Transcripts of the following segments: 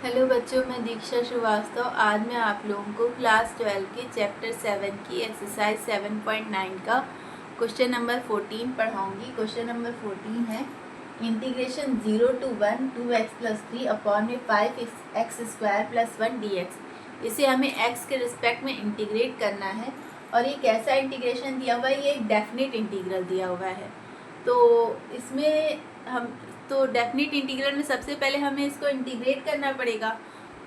Hello बच्चों, मैं दीक्षा श्रीवास्तव। आज मैं आप लोगों को क्लास 12 के चैप्टर 7 की एक्सरसाइज 7.9 का क्वेश्चन नंबर 14 पढ़ाऊंगी। क्वेश्चन नंबर 14 है इंटीग्रेशन 0 to 1 2x + 3 अपॉन में 5x² + 1 dx। इसे हमें x के रिस्पेक्ट में इंटीग्रेट करना है और ये कैसा इंटीग्रेशन दिया हुआ है, ये एक डेफिनेट इंटीग्रल दिया हुआ है। तो इसमें हम डेफिनेट इंटीग्रल में सबसे पहले हमें इसको इंटीग्रेट करना पड़ेगा।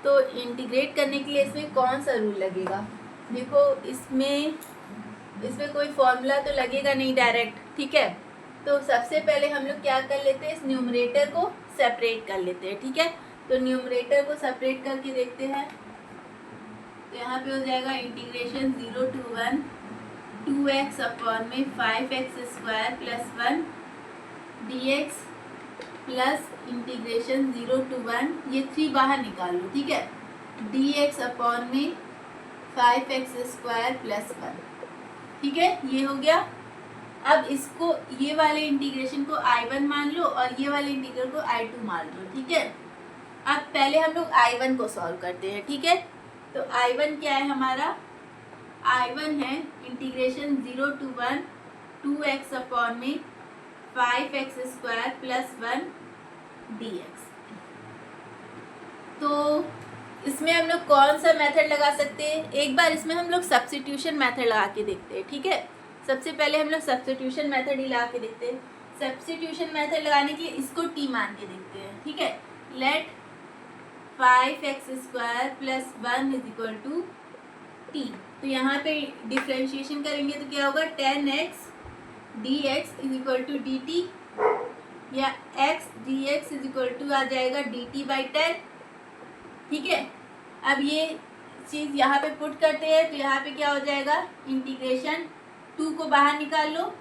तो इंटीग्रेट करने के लिए इसमें कौन सा रूल लगेगा? देखो, इसमें कोई फॉर्मूला तो लगेगा नहीं डायरेक्ट, ठीक है। तो सबसे पहले हम लोग क्या कर लेते हैं, इस न्यूमरेटर को सेपरेट कर लेते हैं, ठीक है। तो न्यूमरेटर को सेपरेट करके देखते हैं। तो यहाँ पे हो जाएगा इंटीग्रेशन 0 to 1 2x अपॉन में 5x² + 1 dx plus integration 0 to 1, ये 3 बाहर निकाल लो, ठीक है। dx अपॉन में 5x² + 1, ठीक है, ये हो गया। अब इसको, ये वाले इंटीग्रेशन को I1 मान लो और ये वाले इंटीग्रल को I2 मान लो, ठीक है। अब पहले हम लोग I1 को सॉल्व करते हैं, ठीक है। तो I1 क्या है हमारा? I1 है इंटीग्रेशन 0 to 1 2x अपॉन में 5x² + 1 dx। तो इसमें हम लोग कौन सा मेथड लगा सकते हैं? एक बार इसमें हम लोग सब्स्टिट्यूशन मेथड लगा के देखते हैं, ठीक है। सबसे पहले हम लोग सब्स्टिट्यूशन मेथड ही लगा के देखते हैं। सब्स्टिट्यूशन मेथड लगाने के लिए इसको t मान के देखते हैं, ठीक है। Let 5x² + 1 = t। तो यहाँ पे डिफ्रेंशिएशन करेंगे तो क्या होगा? 10x dx = dt, या x dx = आ जाएगा dt/10, ठीक है। अब ये चीज़ यहाँ पे पुट करते हैं तो यहाँ पे क्या हो जाएगा? इंटीग्रेशन 2 को बाहर निकाल लो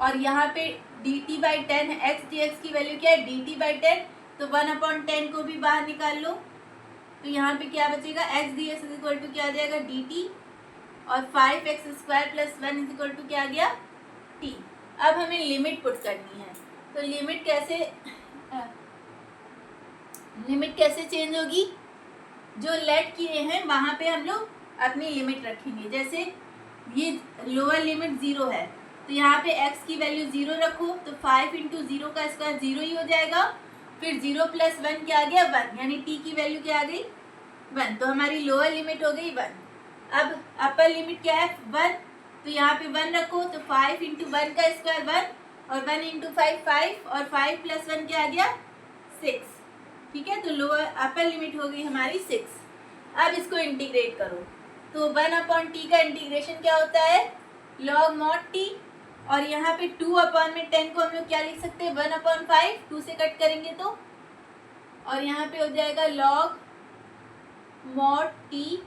और यहाँ पे dt/10, x dx की वैल्यू क्या है? dt/10। तो 1/10 को भी बाहर निकाल लो तो यहाँ पे क्या बचेगा? x dx = क्या आ जाएगा? dt, और 5x² + 1 = क्या आ गया? t। अब हमें लिमिट पुट करनी है। तो लिमिट कैसे चेंज होगी? जो लेट किए हैं वहाँ पे हम लोग अपनी लिमिट रखेंगे। जैसे ये लोअर लिमिट 0 है तो यहाँ पे x की वैल्यू 0 रखो, तो 5 × 0 का स्क्वायर 0 ही हो जाएगा। फिर 0 + 1 क्या आ गया? 1, यानी t की वैल्यू क्या आ गई? 1। तो हमारी लोअर लिमिट हो गई 1। अब अपर लिमिट क्या है? 1। तो यहाँ पे 1 रखो, तो 5 × 1 का स्क्वायर 1, और 1 × 5 5, और 5 + 1 क्या आ गया? 6, ठीक है। तो लोअर अपर लिमिट हो गई हमारी 6। अब इसको इंटीग्रेट करो तो 1/t का इंटीग्रेशन क्या होता है? log mod t। और यहाँ पे 2/10 को हम लोग क्या लिख सकते हैं? 1/5, 2 से कट करेंगे तो, और यहाँ पे हो जाएगा log mod t,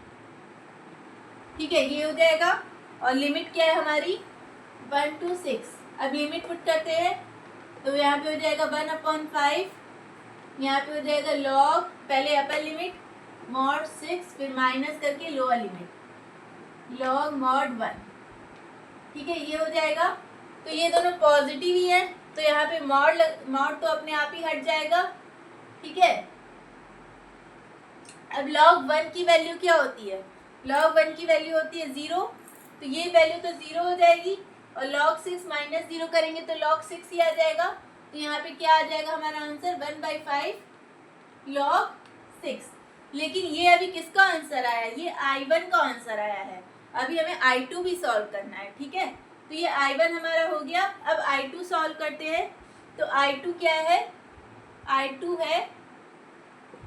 ठीक है, ये हो जाएगा। और लिमिट क्या है हमारी? 1 to 6। अब लिमिट पुट करते हैं तो यहाँ पे हो जाएगा 1/5, यहाँ पे हो जाएगा log, पहले अपर लिमिट mod 6, फिर माइनस करके लोअर लिमिट log mod 1, ठीक है, ये हो जाएगा। तो ये दोनों पॉजिटिव ही है तो यहाँ पे मॉड तो अपने आप ही हट जाएगा, ठीक है। अब log 1 की वैल्यू क्या होती है? log 1 की वैल्यू होती है 0, तो ये वैल्यू तो 0 हो जाएगी, और log 6 - 0 करेंगे तो log 6 ही आ जाएगा। तो यहाँ पे क्या आ जाएगा हमारा आंसर? 1/5 log 6। लेकिन ये अभी किसका आंसर आया है? ये I1 का आंसर आया है। अभी हमें I2 भी सॉल्व करना है, ठीक है। तो ये I1 हमारा हो गया। अब I2 सॉल्व करते हैं। तो I2 क्या है? I2 है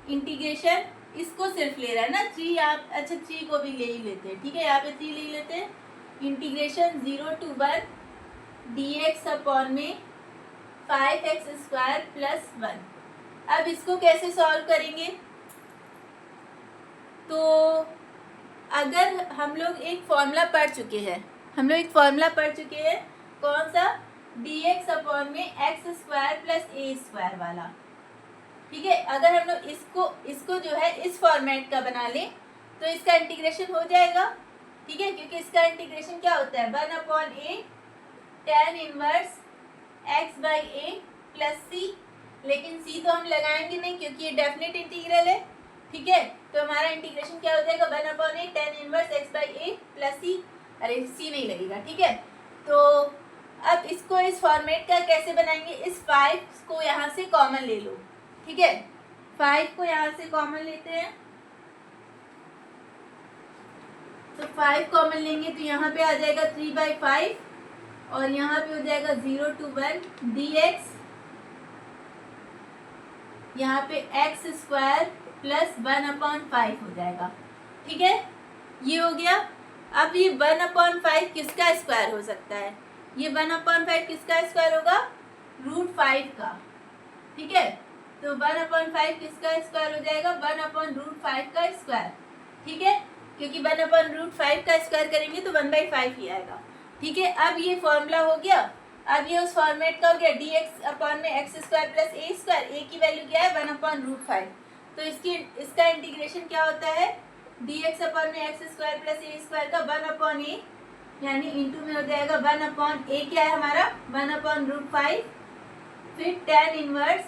इंटीग्रेशन, इसको सिर्फ ले रहा है ना 3, आप अच्छा 3 को भी ले ही लेते हैं, ठीक है, यहाँ पे 3 ले लेते हैं। इंटीग्रेशन 0 to 1 dx अपॉन में 5x² + 1। अब इसको कैसे सॉल्व करेंगे? तो अगर हम लोग एक फॉर्मूला पढ़ चुके हैं, कौन सा? dx अपॉन में x² + a² वाला, ठीक है। अगर हम लोग इसको जो है इस फॉर्मेट का बना लें तो इसका इंटीग्रेशन हो जाएगा, ठीक है, क्योंकि इसका इंटीग्रेशन क्या होता है? 1/a tan inverse x/a + c। लेकिन c तो हम लगाएंगे नहीं क्योंकि ये डेफिनेट इंटीग्रल है। ठीक है, तो हमारा इंटीग्रेशन क्या हो जाएगा 1/a tan inverse x by a plus c, अरे सी नहीं लगेगा, ठीक है। तो अब इसको इस फॉर्मेट का कैसे बनाएंगे, इस 5 को यहाँ से कॉमन ले लो, ठीक है, 5 को यहाँ से कॉमन लेते हैं, तो 5 कॉमन लेंगे तो यहाँ पे आ जाएगा 3/5 और यहाँ पे हो जाएगा 0 to 1 dx, यहाँ पे x स्क्वायर प्लस 1/5 हो जाएगा, ठीक है, ये हो गया। अब ये 1/5 किसका स्क्वायर हो सकता है, ये 1/5 किसका स्क्वायर होगा, √5 का, ठीक है, तो 1/5 किसका स्क्वायर हो जाएगा 1/√5 का स्क्वायर, ठीक है, क्योंकि 1/√5 का स्क्वायर करेंगे तो 1/5 ही आएगा, ठीक है। अब ये फॉर्मूला हो गया, अब ये उस फॉर्मेट का हो गया dx अपॉन में x square plus a square, a की वैल्यू क्या है 1/√5, तो इसका इंटीग्रेशन क्या होता है dx अपॉन में x square plus a square का 1/a, यानी इंटू में हो जाएगा 1/a, क्या है हमारा 1/√5, फिर tan inverse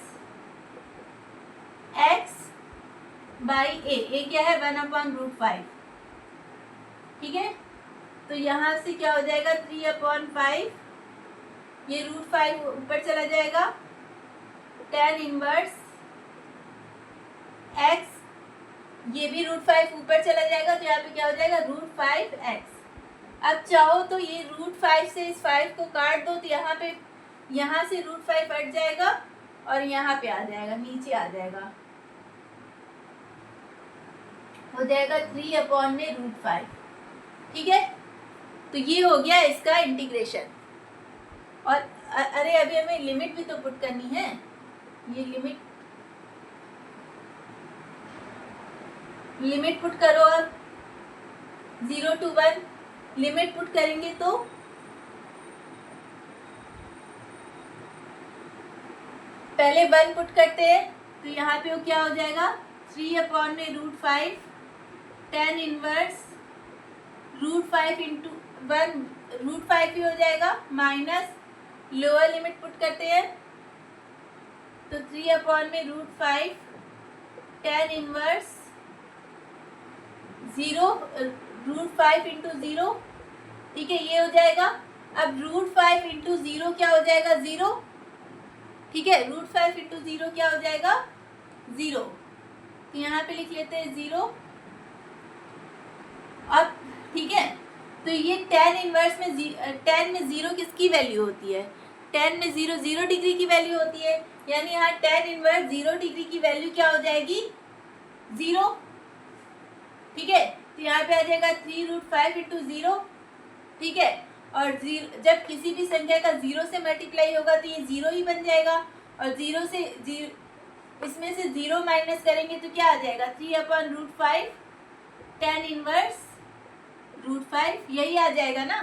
x by a क्या है 1/√5, ठीक है, तो यहाँ से क्या हो जाएगा 3/5, ये √5 ऊपर चला जाएगा, tan इनवर्स x, ये भी √5 ऊपर चला जाएगा, तो यहाँ पे क्या हो जाएगा √5x। अब चाहो तो ये √5 से इस 5 को काट दो, तो यहाँ पे यहाँ से √5 हट जाएगा और यहाँ पे आ जाएगा, नीचे आ जाएगा, हो जाएगा 3/√5, ठीक है, तो ये हो गया इसका इंटीग्रेशन। और अरे अभी हमें लिमिट भी तो पुट करनी है, ये लिमिट पुट करो, अब 0 to 1 लिमिट पुट करेंगे तो पहले 1 पुट करते हैं, तो यहाँ पे वो क्या हो जाएगा 3/√5 tan इनवर्स √5 इंटू 1 √5 ही हो जाएगा, माइनस लोअर लिमिट पुट करते हैं, तो 3/√5 tan इनवर्स 0 √5 इंटू 0, ठीक है, ये हो जाएगा। अब √5 इंटू 0 क्या हो जाएगा 0, ठीक है, √5 इंटू 0 क्या हो जाएगा 0, तो यहाँ पे लिख लेते हैं 0। अब ठीक है, तो ये tan इनवर्स में tan में 0 किसकी वैल्यू होती है, tan में 0 डिग्री की वैल्यू होती है, यानी यहाँ tan इनवर्स 0 डिग्री की वैल्यू क्या हो जाएगी 0, ठीक है, तो यहाँ पे आ जाएगा 3√5 इंटू 0, ठीक है, और जब किसी भी संख्या का 0 से मल्टीप्लाई होगा तो ये 0 ही बन जाएगा, और 0 से इसमें से 0 माइनस करेंगे तो क्या आ जाएगा 3/√5 tan इनवर्स √5, यही आ जाएगा ना,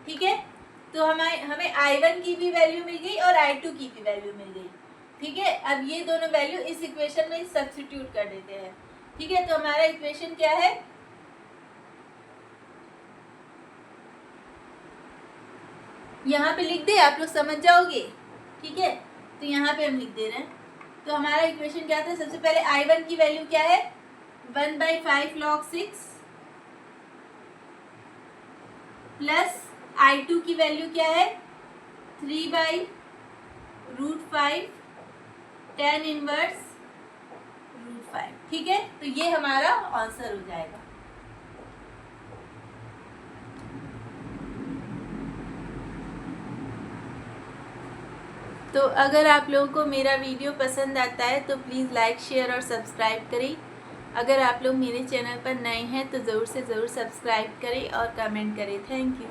ठीक है, तो हमें I1 की भी वैल्यू मिल गई और I2 की भी वैल्यू मिल गई, ठीक है। अब ये दोनों वैल्यू इस इक्वेशन में सब्स्टिट्यूट कर देते हैं, ठीक है, तो हमारा इक्वेशन क्या है, यहाँ पे लिख दे, आप लोग समझ जाओगे, ठीक है, तो यहाँ पे हम लिख दे रहे हैं, तो हमारा इक्वेशन क्या था, सबसे पहले I1 की वैल्यू क्या है 1/5 log 6 प्लस I2 की वैल्यू क्या है 3/√5 tan इनवर्स √5, ठीक है, तो ये हमारा आंसर हो जाएगा। तो अगर आप लोगों को मेरा वीडियो पसंद आता है तो प्लीज़ लाइक शेयर और सब्सक्राइब करें। अगर आप लोग मेरे चैनल पर नए हैं तो ज़रूर से ज़रूर सब्सक्राइब करें और कमेंट करें। Thank you.